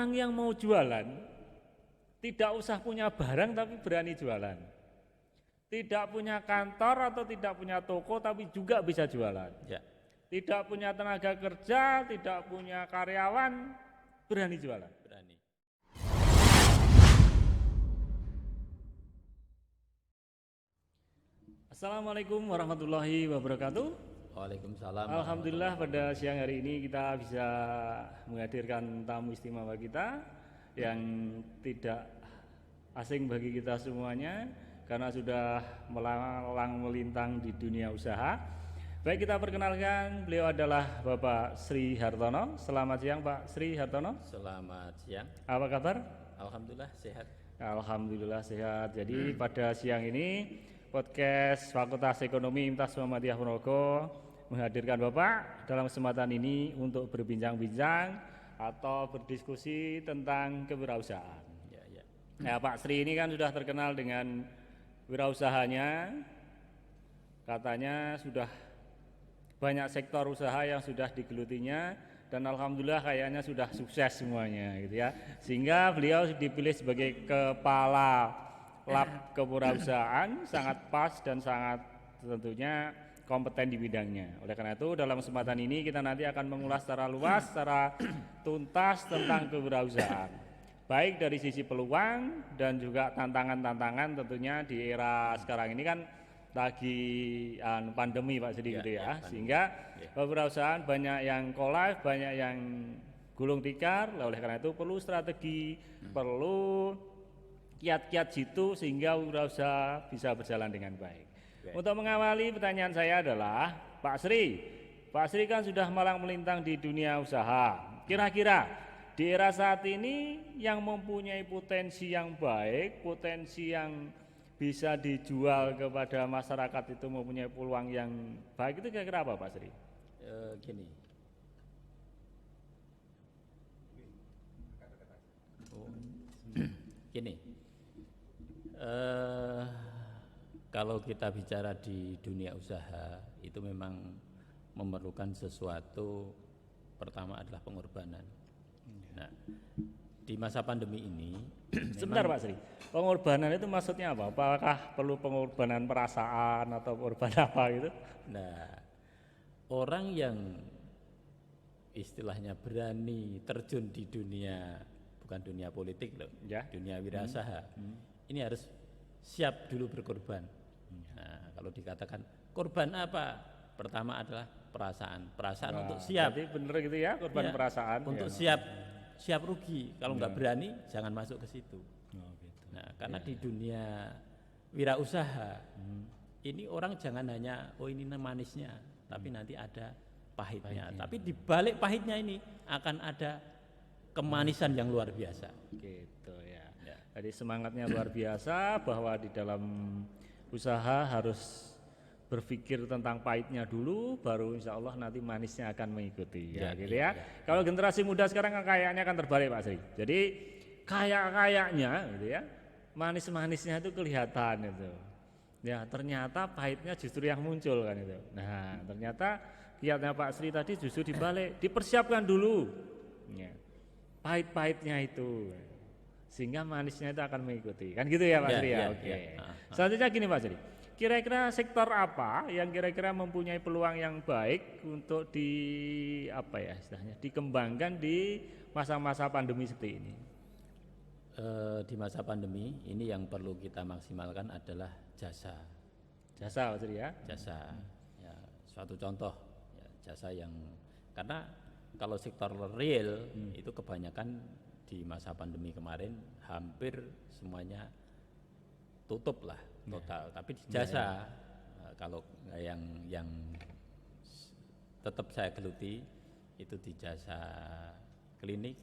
orang yang mau jualan tidak usah punya barang tapi berani jualan. Tidak punya kantor atau tidak punya toko tapi juga bisa jualan. Ya. Tidak punya tenaga kerja, tidak punya karyawan, berani jualan. Berani. Assalamualaikum warahmatullahi wabarakatuh. Waalaikumsalam. Alhamdulillah pada siang hari ini kita bisa menghadirkan tamu istimewa kita yang tidak asing bagi kita semuanya karena sudah melalang melintang di dunia usaha. Baik, kita perkenalkan, beliau adalah Bapak Sri Hartono. Selamat siang Pak Sri Hartono. Selamat siang. Apa kabar? Alhamdulillah sehat. Alhamdulillah sehat. Jadi pada siang ini podcast Fakultas Ekonomi Universitas Muhammadiyah Ponorogo menghadirkan Bapak dalam kesempatan ini untuk berbincang-bincang atau berdiskusi tentang kewirausahaan. Ya. Nah, Pak Sri ini kan sudah terkenal dengan wirausahanya, katanya sudah banyak sektor usaha yang sudah digelutinya dan alhamdulillah kayaknya sudah sukses semuanya gitu ya. Sehingga beliau dipilih sebagai kepala lab kewirausahaan, sangat pas dan sangat tentunya kompeten di bidangnya. Oleh karena itu dalam kesempatan ini kita nanti akan mengulas secara luas, secara tuntas tentang kewirausahaan. Baik dari sisi peluang dan juga tantangan-tantangan tentunya di era sekarang ini kan lagi pandemi Pak Sedi gitu ya. Sehingga kewirausahaan banyak yang kolaps, banyak yang gulung tikar. Oleh karena itu perlu strategi, perlu kiat-kiat jitu sehingga wirausaha bisa berjalan dengan baik. Untuk mengawali pertanyaan saya adalah Pak Sri kan sudah malang melintang di dunia usaha. Kira-kira di era saat ini yang mempunyai potensi yang baik, potensi yang bisa dijual kepada masyarakat itu mempunyai peluang yang baik itu kira-kira apa Pak Sri? Gini. Kalau kita bicara di dunia usaha itu memang memerlukan sesuatu, pertama adalah pengorbanan. Nah, di masa pandemi ini sebentar Pak Sri, pengorbanan itu maksudnya apa? Apakah perlu pengorbanan perasaan atau korban apa gitu? Nah, orang yang istilahnya berani terjun di dunia, bukan dunia politik loh, ya, dunia wirausaha, ini harus siap dulu berkorban. Nah, kalau dikatakan korban apa? Pertama adalah perasaan untuk siap. Jadi bener gitu ya, korban Ya, perasaan. untuk ya. siap rugi. Kalau nggak berani, jangan masuk ke situ. Oh, gitu. Nah, karena di dunia wirausaha ini orang jangan hanya ini manisnya, tapi nanti ada pahitnya. Tapi di balik pahitnya ini akan ada kemanisan yang luar biasa. Gitu ya. Jadi semangatnya luar biasa bahwa di dalam usaha harus berpikir tentang pahitnya dulu, baru insya Allah nanti manisnya akan mengikuti gitu ya. Kalau generasi muda sekarang kayaknya akan terbalik Pak Sri. Jadi kayaknya gitu ya, manis-manisnya itu kelihatan itu. Ya ternyata pahitnya justru yang muncul kan itu. Nah ternyata kiatnya Pak Sri tadi justru dibalik, dipersiapkan dulu ya, pahit-pahitnya itu, sehingga manisnya itu akan mengikuti. Kan gitu ya Pak Sri ya. Oke. Selanjutnya gini Pak Sri, kira-kira sektor apa yang kira-kira mempunyai peluang yang baik untuk dikembangkan di masa-masa pandemi seperti ini? Di masa pandemi ini yang perlu kita maksimalkan adalah jasa Pak Sri ya. Jasa ya, suatu contoh ya, jasa yang, karena kalau sektor real itu kebanyakan di masa pandemi kemarin hampir semuanya tutup lah total. Tapi di jasa kalau yang tetap saya geluti itu di jasa klinik,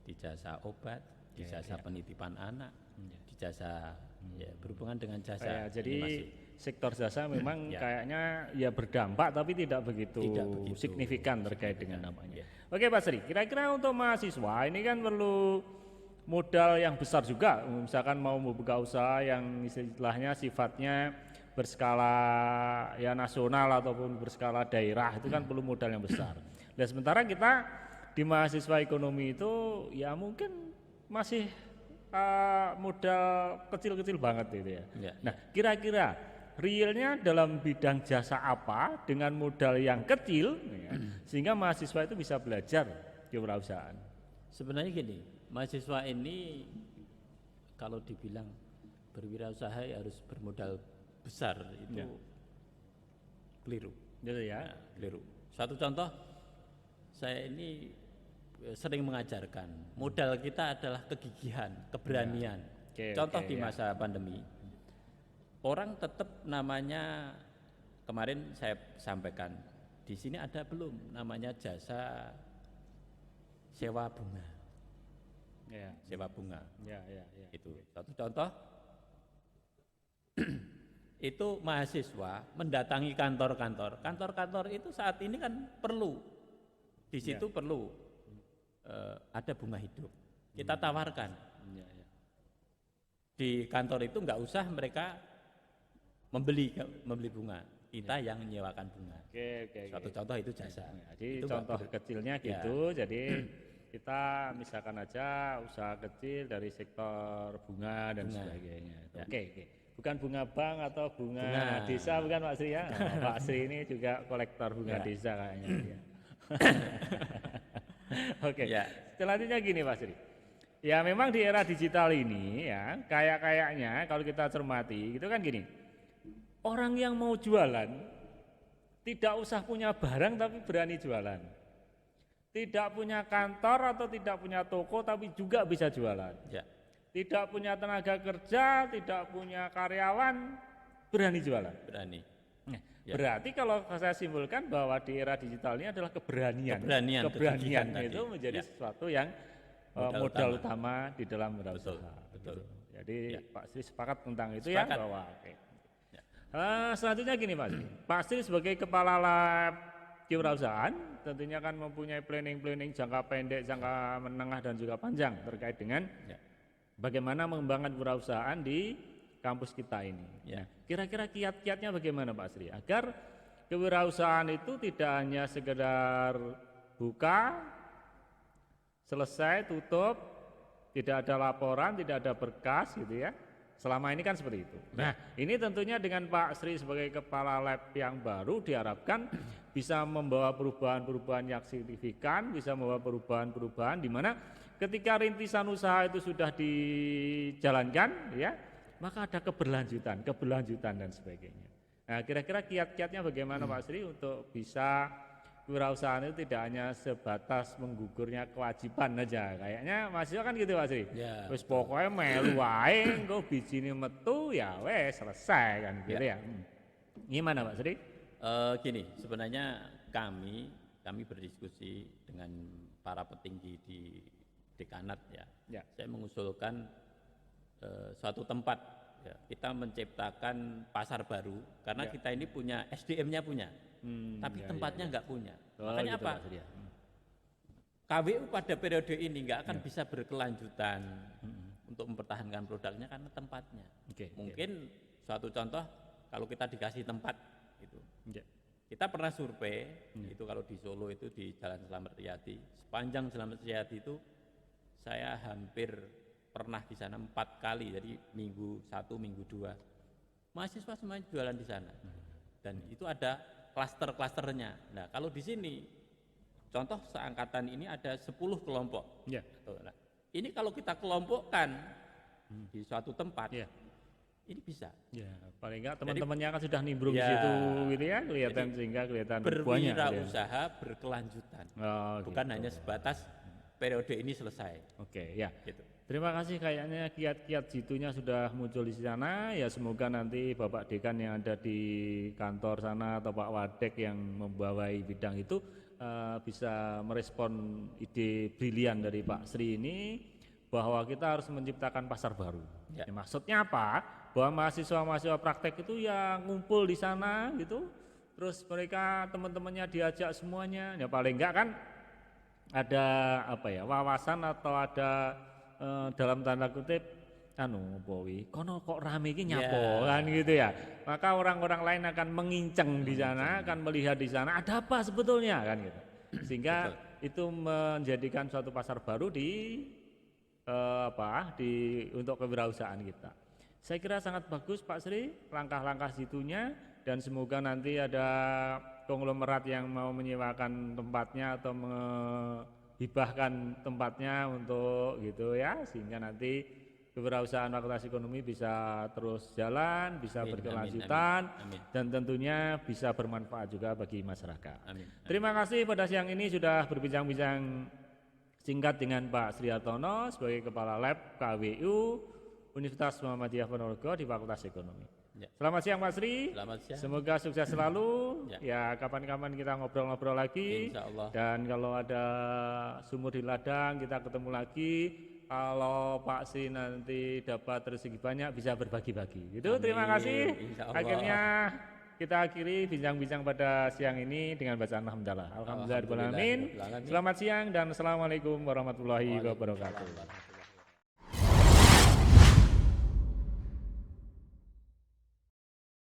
di jasa obat, di jasa penitipan anak, di jasa berhubungan dengan jasa. Jadi sektor jasa memang kayaknya ya berdampak tapi tidak begitu signifikan terkait dengan namanya. Oke Pak Sri, kira-kira untuk mahasiswa ini kan perlu modal yang besar juga, misalkan mau membuka usaha yang istilahnya sifatnya berskala ya nasional ataupun berskala daerah, itu kan perlu modal yang besar. Dan sementara kita di mahasiswa ekonomi itu ya mungkin masih modal kecil-kecil banget gitu ya. Ya, Nah, kira-kira realnya dalam bidang jasa apa dengan modal yang kecil ya, sehingga mahasiswa itu bisa belajar kewirausahaan. sebenarnya gini, mahasiswa ini kalau dibilang berwirausaha harus bermodal besar itu Ya. keliru. Gitu ya. Ya, keliru. Suatu contoh, saya ini sering mengajarkan modal kita adalah kegigihan, keberanian. Oke, Contoh oke, di ya. masa pandemi, orang tetap namanya kemarin saya sampaikan di sini ada belum namanya jasa sewa bunga, Ya, sewa bunga. ya. Itu satu contoh. Itu mahasiswa mendatangi kantor-kantor itu saat ini kan perlu di situ perlu ada bunga hidup kita tawarkan Ya. di kantor itu nggak usah mereka membeli bunga, kita yang menyewakan bunga. Oke. Suatu contoh itu jasa. Jadi Itu contoh nggak kecilnya Ya. gitu. Jadi kita misalkan aja usaha kecil dari sektor bunga dan Bunga. sebagainya. Ya. Oke. Bukan bunga bank atau bunga Bunga. desa, bukan Pak Sri ya? Oh, Pak Sri ini juga kolektor bunga Ya. desa kayaknya. Ya. Oke. Ya. Selanjutnya gini Pak Sri. Ya memang di era digital ini ya kayaknya kalau kita cermati itu kan gini. Orang yang mau jualan tidak usah punya barang tapi berani jualan. Tidak punya kantor atau tidak punya toko tapi juga bisa jualan. Ya. Tidak punya tenaga kerja, tidak punya karyawan, berani jualan. Berani. Nah, Ya. berarti kalau saya simpulkan bahwa di era digital ini adalah keberanian. Keberanian, kegigihan itu tadi. menjadi Ya. sesuatu yang Modal modal utama di dalam wirausaha. betul. Jadi Ya. Pak Sri sepakat tentang itu Sepakat. ya bahwa oke. Ya. Selanjutnya gini Pak Sri. Pak Sri sebagai kepala lab kewirausahaan tentunya kan mempunyai planning jangka pendek, jangka menengah dan juga panjang terkait dengan Ya. bagaimana mengembangkan kewirausahaan di kampus kita ini. Ya. Nah, kira-kira kiat-kiatnya bagaimana Pak Sri agar kewirausahaan itu tidak hanya sekedar buka, selesai, tutup, tidak ada laporan, tidak ada berkas gitu ya. Selama ini kan seperti itu. Nah, ini tentunya dengan Pak Sri sebagai kepala lab yang baru diharapkan bisa membawa perubahan-perubahan yang signifikan, bisa membawa perubahan-perubahan di mana ketika rintisan usaha itu sudah dijalankan ya, maka ada keberlanjutan dan sebagainya. Nah, kira-kira kiat-kiatnya bagaimana Pak Sri untuk bisa kewirausahaan itu tidak hanya sebatas menggugurnya kewajiban aja. Kayaknya mahasiswa kan gitu Pak Sri. Ya, Wis pokoknya melu wae engko bijine metu ya wes selesai kan gitu ya. Gimana Pak Sri? Gini, sebenarnya kami berdiskusi dengan para petinggi di dekanat ya. Ya. Saya mengusulkan suatu tempat ya, kita menciptakan pasar baru karena Ya. kita ini punya SDM-nya punya, tapi ya, tempatnya nggak punya. Oh, Makanya gitu, apa? Pak Sri, ya. KWU pada periode ini nggak akan bisa berkelanjutan untuk mempertahankan produknya karena tempatnya. Oke. Mungkin suatu contoh kalau kita dikasih tempat gitu. Ya. Kita pernah survei itu kalau di Solo itu di Jalan Slamet Riyadi, sepanjang Slamet Riyadi itu saya hampir pernah di sana 4 kali, jadi minggu 1, minggu 2 mahasiswa semuanya jualan di sana dan itu ada klaster-klasternya. Nah kalau di sini contoh seangkatan ini ada 10 kelompok. Ya. Tuh, nah, ini kalau kita kelompokkan di suatu tempat Ya. ini bisa Ya, paling enggak teman-temannya kan sudah nimbrung di Ya. situ gitu ya, kelihatan sehingga kelihatan buahnya. gitu ya. berwirausaha berkelanjutan, Oh, bukan gitu. hanya sebatas periode ini selesai. Oke, ya. Gitu. Terima kasih, kayaknya kiat-kiat jitunya sudah muncul di sana. Ya semoga nanti Bapak Dekan yang ada di kantor sana atau Pak Wadek yang membawai bidang itu bisa merespon ide brilian dari Pak Sri ini bahwa kita harus menciptakan pasar baru. Ya. Ya, maksudnya apa? Bahwa mahasiswa-mahasiswa praktek itu yang ngumpul di sana gitu, terus mereka teman-temannya diajak semuanya. Ya paling enggak kan ada apa ya, wawasan atau ada dalam tanda kutip kono kok rame iki nyapo kan gitu ya. Maka orang-orang lain akan menginceng di sana, akan melihat di sana ada apa sebetulnya kan gitu. Sehingga itu menjadikan suatu pasar baru untuk kewirausahaan kita. Saya kira sangat bagus Pak Sri langkah-langkah situnya, dan semoga nanti ada konglomerat yang mau menyewakan tempatnya atau menghibahkan tempatnya untuk gitu ya, sehingga nanti kewirausahaan Fakultas Ekonomi bisa terus jalan, bisa berkelanjutan, dan tentunya bisa bermanfaat juga bagi masyarakat. Terima kasih pada siang ini sudah berbincang-bincang singkat dengan Pak Sri Hartono sebagai Kepala Lab KWU Universitas Muhammadiyah Ponorogo di Fakultas Ekonomi. Ya. Selamat siang Pak Sri. Selamat siang. Semoga sukses selalu. Ya, kapan-kapan kita ngobrol-ngobrol lagi. Insyaallah. Dan kalau ada sumur di ladang kita ketemu lagi. Kalau Pak Sri nanti dapat rezeki banyak bisa berbagi-bagi. Gitu. Terima kasih. Akhirnya kita akhiri bincang-bincang pada siang ini dengan bacaan alhamdulillah. Alhamdulillahirabbil alamin. Selamat siang dan assalamualaikum warahmatullahi wabarakatuh.